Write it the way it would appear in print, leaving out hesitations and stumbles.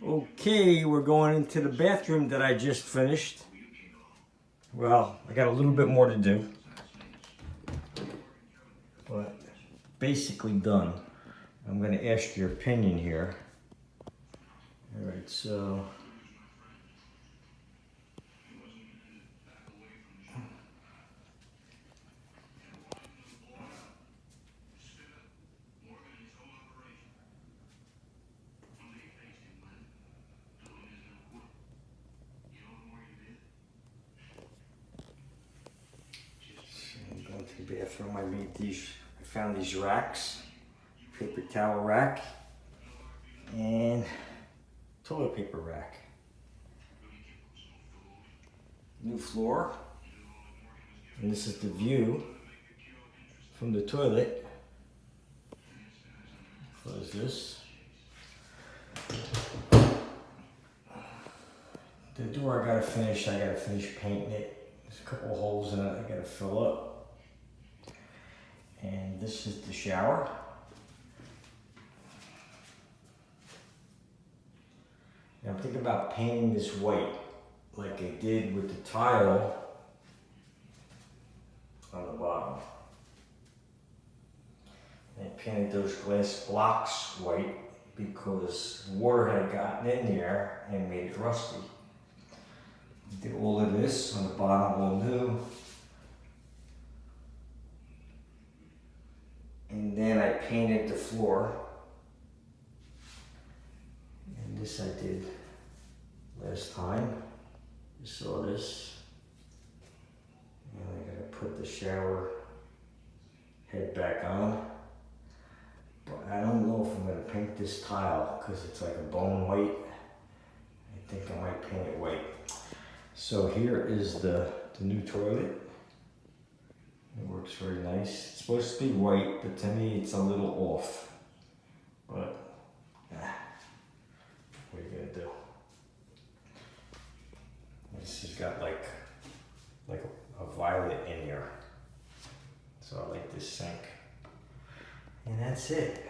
Okay, we're going into the bathroom that I just finished. Well, I got a little bit more to do, but basically done. I'm going to ask your opinion here. All right, so I'm going to the bathroom. I found these racks, paper towel rack and toilet paper rack. New floor, and this is the view from the toilet. Close this. The door I gotta finish painting it. There's a couple holes in it I gotta fill up. And this is the shower. And I'm thinking about painting this white like I did with the tile on the bottom. And I painted those glass blocks white because water had gotten in there and made it rusty. Did all of this on the bottom, all new. And then I painted the floor. And this I did last time. You saw this. And I gotta put the shower head back on. But I don't know if I'm gonna paint this tile because it's like a bone white. I think I might paint it white. So here is the new toilet. It works very nice. It's supposed to be white, but to me it's a little off. But, what are you gonna do? This has got like a violet in here. So I like this sink. And that's it.